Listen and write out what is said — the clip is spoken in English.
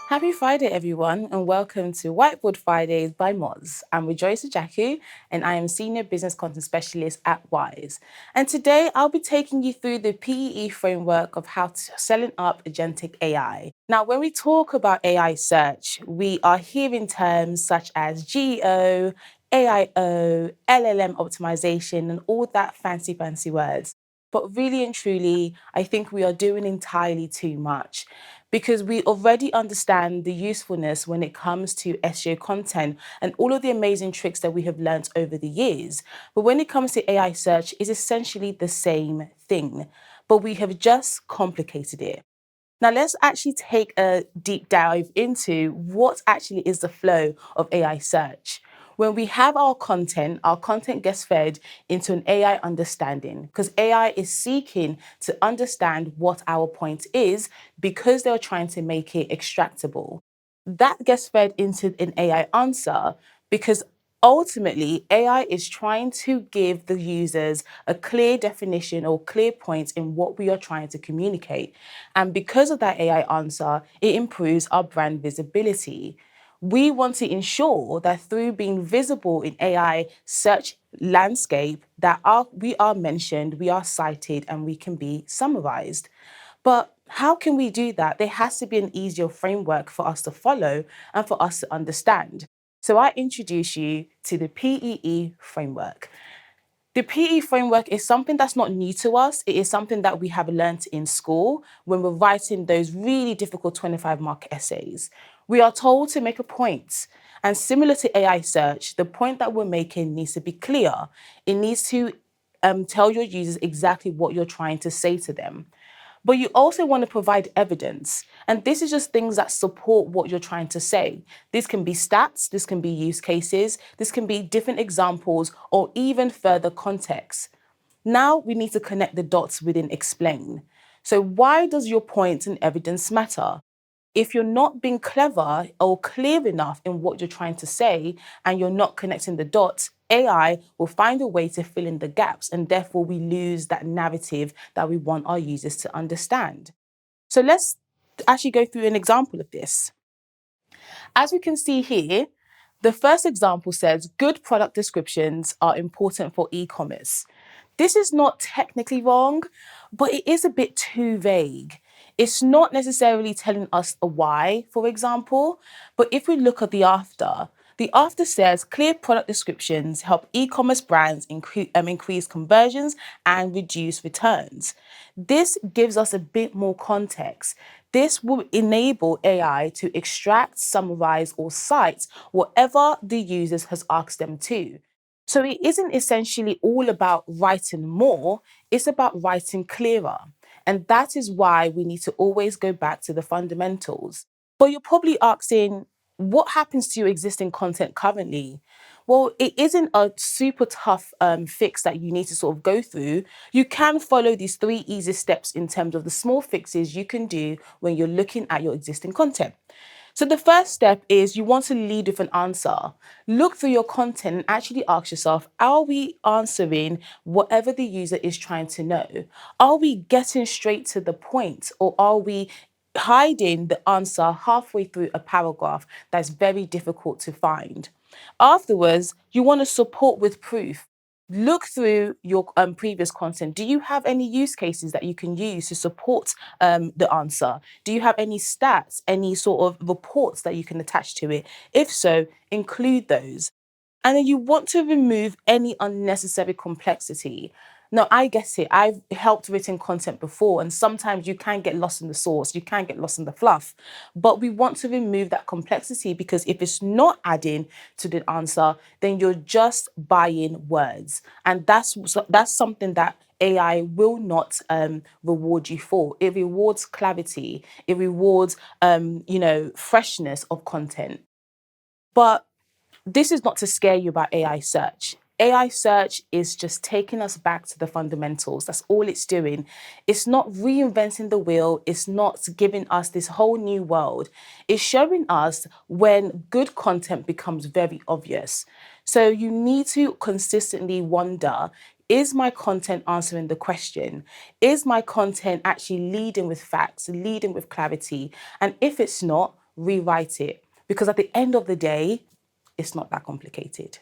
Happy Friday, everyone, and welcome to Whiteboard Fridays by Moz. I'm Rejoice Ojiaku, and I am Senior Business Content Specialist at Wise. And today I'll be taking you through the PEE framework of how to selling up Agentic AI. Now, when we talk about AI search, we are hearing terms such as GEO, AIO, LLM optimization, and all that fancy words. But really and truly, I think we are doing entirely too much because we already understand the usefulness when it comes to SEO content and all of the amazing tricks that we have learned over the years. But when it comes to AI search, it's essentially the same thing, but we have just complicated it. Now, let's actually take a deep dive into what actually is the flow of AI search. When we have our content gets fed into an AI understanding because AI is seeking to understand what our point is because they're trying to make it extractable. That gets fed into an AI answer because ultimately AI is trying to give the users a clear definition or clear points in what we are trying to communicate. And because of that AI answer, it improves our brand visibility. We want to ensure that through being visible in AI search landscape, that we are mentioned, we are cited, and we can be summarized. But how can we do that? There has to be an easier framework for us to follow and for us to understand. So I introduce you to the PEE framework. The PE framework is something that's not new to us. It is something that we have learnt in school when we're writing those really difficult 25-mark essays. We are told to make a point. And similar to AI search, the point that we're making needs to be clear. It needs to tell your users exactly what you're trying to say to them. But you also want to provide evidence. And this is just things that support what you're trying to say. This can be stats, this can be use cases, this can be different examples, or even further context. Now we need to connect the dots within explain. So why does your point and evidence matter? If you're not being clever or clear enough in what you're trying to say and you're not connecting the dots, AI will find a way to fill in the gaps, and therefore we lose that narrative that we want our users to understand. So let's actually go through an example of this. As we can see here, the first example says good product descriptions are important for e-commerce. This is not technically wrong, but it is a bit too vague. It's not necessarily telling us a why, for example, but if we look at the after says clear product descriptions help e-commerce brands increase conversions and reduce returns. This gives us a bit more context. This will enable AI to extract, summarize, or cite whatever the users has asked them to. So it isn't essentially all about writing more, it's about writing clearer. And that is why we need to always go back to the fundamentals. But you're probably asking, what happens to your existing content currently? Well, it isn't a super tough fix that you need to sort of go through. You can follow these 3 easy steps in terms of the small fixes you can do when you're looking at your existing content. So the first step is you want to lead with an answer. Look through your content and actually ask yourself, are we answering whatever the user is trying to know? Are we getting straight to the point, or are we hiding the answer halfway through a paragraph that's very difficult to find? Afterwards, you want to support with proof. Look through your previous content. Do you have any use cases that you can use to support the answer? Do you have any stats, any sort of reports that you can attach to it? If so, include those. And then you want to remove any unnecessary complexity. Now, I get it. I've helped written content before, and sometimes you can get lost in the source, you can get lost in the fluff. But we want to remove that complexity because if it's not adding to the answer, then you're just buying words. And that's something that AI will not reward you for. It rewards clarity. It rewards, freshness of content. But this is not to scare you about AI search. AI search is just taking us back to the fundamentals. That's all it's doing. It's not reinventing the wheel. It's not giving us this whole new world. It's showing us when good content becomes very obvious. So you need to consistently wonder, is my content answering the question? Is my content actually leading with facts, leading with clarity? And if it's not, rewrite it. Because at the end of the day, it's not that complicated.